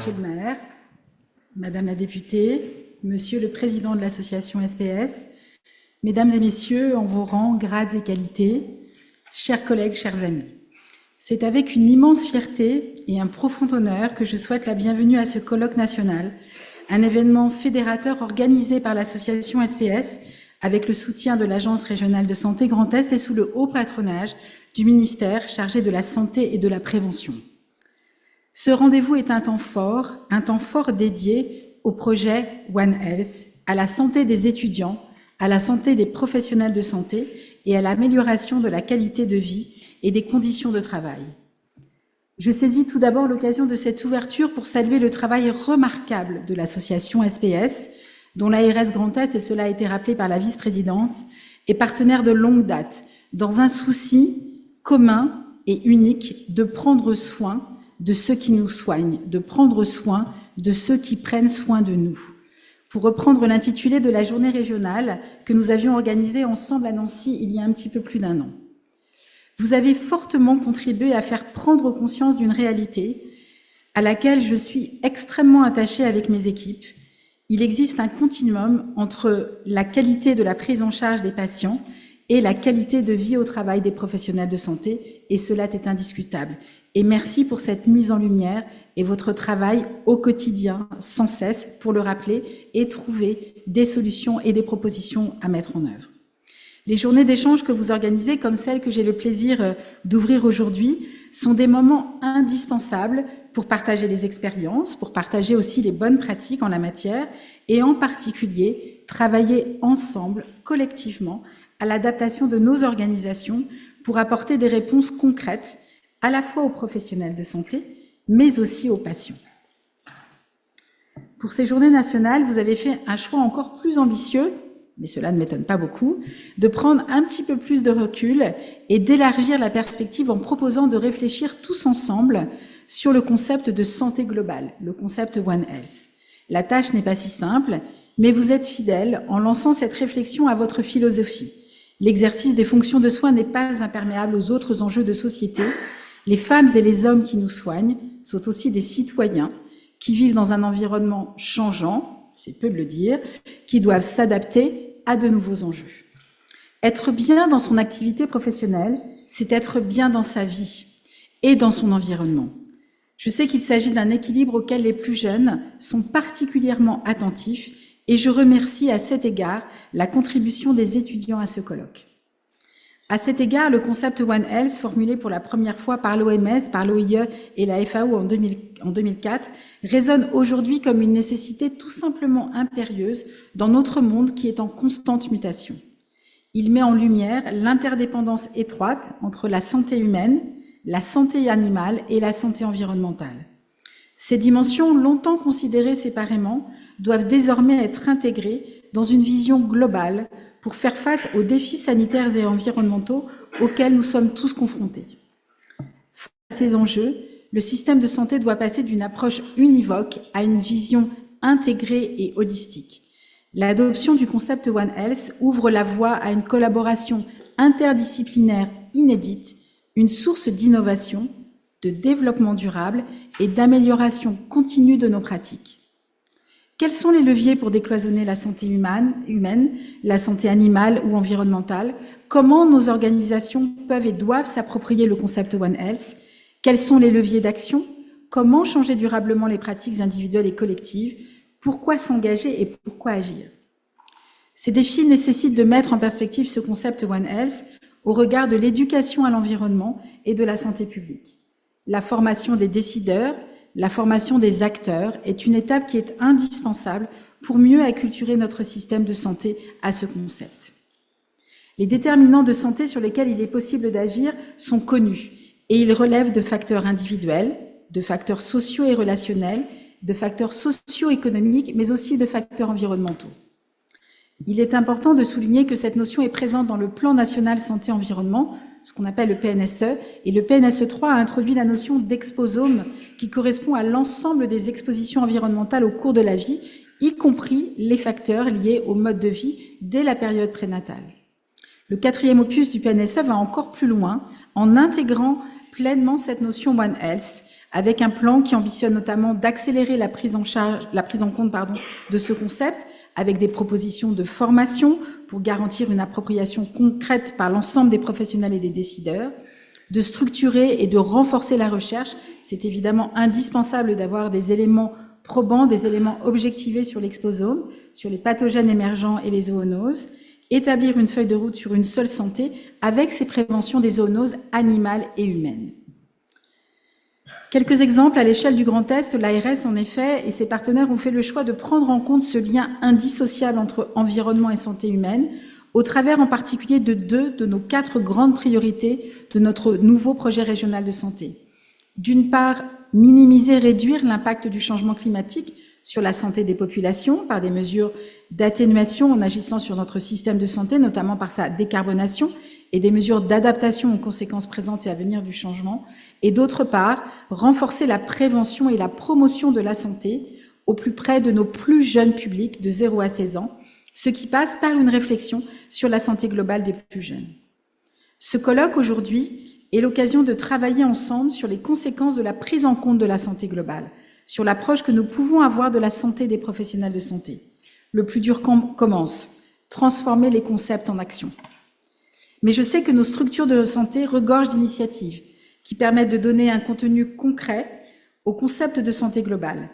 Monsieur le maire, Madame la députée, Monsieur le président de l'association SPS, Mesdames et Messieurs, en vos rangs, grades et qualités, chers collègues, chers amis. C'est avec une immense fierté et un profond honneur que je souhaite la bienvenue à ce colloque national, un événement fédérateur organisé par l'association SPS avec le soutien de l'Agence régionale de santé Grand Est et sous le haut patronage du ministère chargé de la santé et de la prévention. Ce rendez-vous est un temps fort dédié au projet One Health, à la santé des étudiants, à la santé des professionnels de santé et à l'amélioration de la qualité de vie et des conditions de travail. Je saisis tout d'abord l'occasion de cette ouverture pour saluer le travail remarquable de l'association SPS, dont l'ARS Grand Est, et cela a été rappelé par la vice-présidente, est partenaire de longue date, dans un souci commun et unique de prendre soin de ceux qui nous soignent, de prendre soin de ceux qui prennent soin de nous. Pour reprendre l'intitulé de la journée régionale que nous avions organisée ensemble à Nancy il y a un petit peu plus d'un an. Vous avez fortement contribué à faire prendre conscience d'une réalité à laquelle je suis extrêmement attachée avec mes équipes. Il existe un continuum entre la qualité de la prise en charge des patients et la qualité de vie au travail des professionnels de santé, et cela est indiscutable. Et merci pour cette mise en lumière et votre travail au quotidien, sans cesse, pour le rappeler et trouver des solutions et des propositions à mettre en œuvre. Les journées d'échange que vous organisez, comme celles que j'ai le plaisir d'ouvrir aujourd'hui, sont des moments indispensables pour partager les expériences, pour partager aussi les bonnes pratiques en la matière et en particulier travailler ensemble, collectivement, à l'adaptation de nos organisations pour apporter des réponses concrètes à la fois aux professionnels de santé, mais aussi aux patients. Pour ces journées nationales, vous avez fait un choix encore plus ambitieux, mais cela ne m'étonne pas beaucoup, de prendre un petit peu plus de recul et d'élargir la perspective en proposant de réfléchir tous ensemble sur le concept de santé globale, le concept One Health. La tâche n'est pas si simple, mais vous êtes fidèles en lançant cette réflexion à votre philosophie. L'exercice des fonctions de soins n'est pas imperméable aux autres enjeux de société. Les femmes et les hommes qui nous soignent sont aussi des citoyens qui vivent dans un environnement changeant, c'est peu de le dire, qui doivent s'adapter à de nouveaux enjeux. Être bien dans son activité professionnelle, c'est être bien dans sa vie et dans son environnement. Je sais qu'il s'agit d'un équilibre auquel les plus jeunes sont particulièrement attentifs et je remercie à cet égard la contribution des étudiants à ce colloque. À cet égard, le concept One Health, formulé pour la première fois par l'OMS, par l'OIE et la FAO en 2004, résonne aujourd'hui comme une nécessité tout simplement impérieuse dans notre monde qui est en constante mutation. Il met en lumière l'interdépendance étroite entre la santé humaine, la santé animale et la santé environnementale. Ces dimensions, longtemps considérées séparément, doivent désormais être intégrées dans une vision globale pour faire face aux défis sanitaires et environnementaux auxquels nous sommes tous confrontés. Face à ces enjeux, le système de santé doit passer d'une approche univoque à une vision intégrée et holistique. L'adoption du concept One Health ouvre la voie à une collaboration interdisciplinaire inédite, une source d'innovation, de développement durable et d'amélioration continue de nos pratiques. Quels sont les leviers pour décloisonner la santé humaine, la santé animale ou environnementale? Comment nos organisations peuvent et doivent s'approprier le concept One Health? Quels sont les leviers d'action? Comment changer durablement les pratiques individuelles et collectives? Pourquoi s'engager et pourquoi agir? Ces défis nécessitent de mettre en perspective ce concept One Health au regard de l'éducation à l'environnement et de la santé publique. La formation des décideurs, la formation des acteurs est une étape qui est indispensable pour mieux acculturer notre système de santé à ce concept. Les déterminants de santé sur lesquels il est possible d'agir sont connus et ils relèvent de facteurs individuels, de facteurs sociaux et relationnels, de facteurs socio-économiques, mais aussi de facteurs environnementaux. Il est important de souligner que cette notion est présente dans le Plan national santé-environnement, ce qu'on appelle le PNSE, et le PNSE 3 a introduit la notion d'exposome qui correspond à l'ensemble des expositions environnementales au cours de la vie, y compris les facteurs liés au mode de vie dès la période prénatale. Le 4e opus du PNSE va encore plus loin en intégrant pleinement cette notion One Health avec un plan qui ambitionne notamment d'accélérer la prise en compte de ce concept, avec des propositions de formation pour garantir une appropriation concrète par l'ensemble des professionnels et des décideurs, de structurer et de renforcer la recherche. C'est évidemment indispensable d'avoir des éléments probants, des éléments objectivés sur l'exposome, sur les pathogènes émergents et les zoonoses, établir une feuille de route sur une seule santé avec ces préventions des zoonoses animales et humaines. Quelques exemples à l'échelle du Grand Est, l'ARS en effet et ses partenaires ont fait le choix de prendre en compte ce lien indissociable entre environnement et santé humaine, au travers en particulier de 2 de nos 4 grandes priorités de notre nouveau projet régional de santé. D'une part, minimiser, réduire l'impact du changement climatique sur la santé des populations par des mesures d'atténuation en agissant sur notre système de santé, notamment par sa décarbonation, et des mesures d'adaptation aux conséquences présentes et à venir du changement, et d'autre part, renforcer la prévention et la promotion de la santé au plus près de nos plus jeunes publics de 0 à 16 ans, ce qui passe par une réflexion sur la santé globale des plus jeunes. Ce colloque aujourd'hui est l'occasion de travailler ensemble sur les conséquences de la prise en compte de la santé globale, sur l'approche que nous pouvons avoir de la santé des professionnels de santé. Le plus dur commence, transformer les concepts en action. Mais je sais que nos structures de santé regorgent d'initiatives qui permettent de donner un contenu concret au concept de santé globale.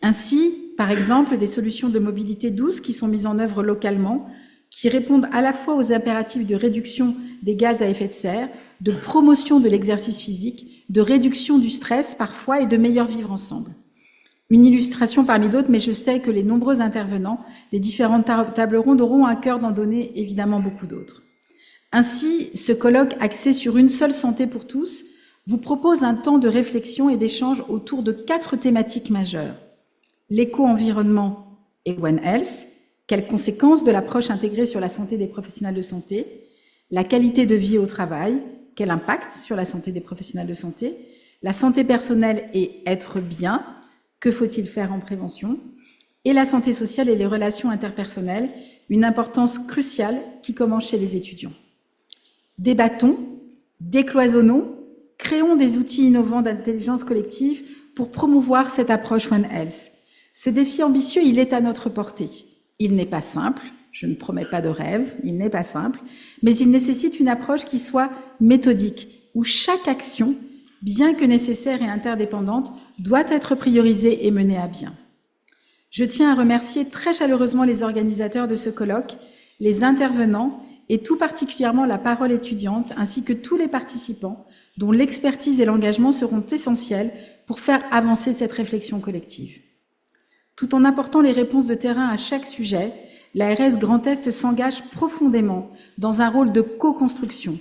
Ainsi, par exemple, des solutions de mobilité douce qui sont mises en œuvre localement, qui répondent à la fois aux impératifs de réduction des gaz à effet de serre, de promotion de l'exercice physique, de réduction du stress parfois et de meilleur vivre ensemble. Une illustration parmi d'autres, mais je sais que les nombreux intervenants des différentes tables rondes auront à cœur d'en donner évidemment beaucoup d'autres. Ainsi, ce colloque axé sur une seule santé pour tous vous propose un temps de réflexion et d'échange autour de 4 thématiques majeures. L'éco-environnement et One Health, quelles conséquences de l'approche intégrée sur la santé des professionnels de santé, la qualité de vie au travail, quel impact sur la santé des professionnels de santé, la santé personnelle et être bien, que faut-il faire en prévention, et la santé sociale et les relations interpersonnelles, une importance cruciale qui commence chez les étudiants. Débattons, décloisonnons, créons des outils innovants d'intelligence collective pour promouvoir cette approche One Health. Ce défi ambitieux, il est à notre portée. Il n'est pas simple, je ne promets pas de rêve, il n'est pas simple, mais il nécessite une approche qui soit méthodique, où chaque action, bien que nécessaire et interdépendante, doit être priorisée et menée à bien. Je tiens à remercier très chaleureusement les organisateurs de ce colloque, les intervenants et tout particulièrement la parole étudiante, ainsi que tous les participants, dont l'expertise et l'engagement seront essentiels pour faire avancer cette réflexion collective. Tout en apportant les réponses de terrain à chaque sujet, l'ARS Grand Est s'engage profondément dans un rôle de co-construction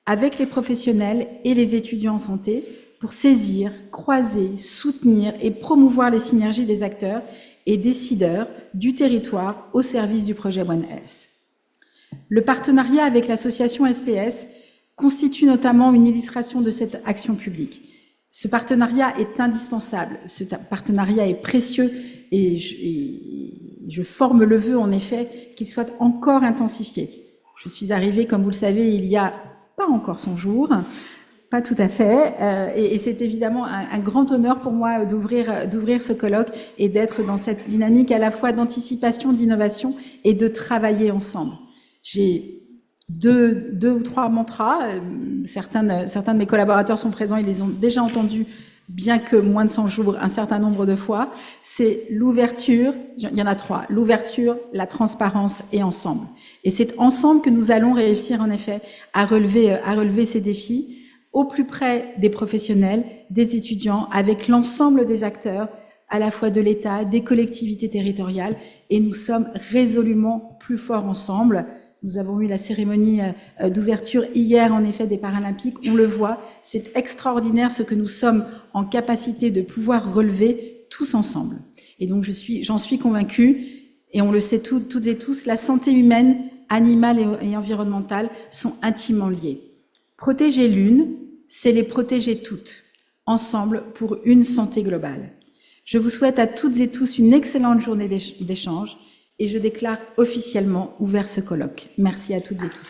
avec les professionnels et les étudiants en santé pour saisir, croiser, soutenir et promouvoir les synergies des acteurs et décideurs du territoire au service du projet One Health. Le partenariat avec l'association SPS constitue notamment une illustration de cette action publique. Ce partenariat est indispensable, ce partenariat est précieux et je forme le vœu en effet qu'il soit encore intensifié. Je suis arrivée, comme vous le savez, il y a pas encore 100 jours, pas tout à fait, et c'est évidemment un grand honneur pour moi d'ouvrir ce colloque et d'être dans cette dynamique à la fois d'anticipation, d'innovation et de travailler ensemble. J'ai deux ou trois mantras, certains de mes collaborateurs sont présents, ils les ont déjà entendus, bien que moins de 100 jours, un certain nombre de fois. C'est l'ouverture, il y en a 3, l'ouverture, la transparence et ensemble. Et c'est ensemble que nous allons réussir en effet à relever ces défis au plus près des professionnels, des étudiants, avec l'ensemble des acteurs, à la fois de l'État, des collectivités territoriales, et nous sommes résolument plus forts ensemble. Nous avons eu la cérémonie d'ouverture hier, en effet, des Paralympiques. On le voit, c'est extraordinaire ce que nous sommes en capacité de pouvoir relever tous ensemble. Et donc, j'en suis convaincue, et on le sait toutes et tous, la santé humaine, animale et environnementale sont intimement liées. Protéger l'une, c'est les protéger toutes, ensemble pour une santé globale. Je vous souhaite à toutes et tous une excellente journée d'échange et je déclare officiellement ouvert ce colloque. Merci à toutes et tous.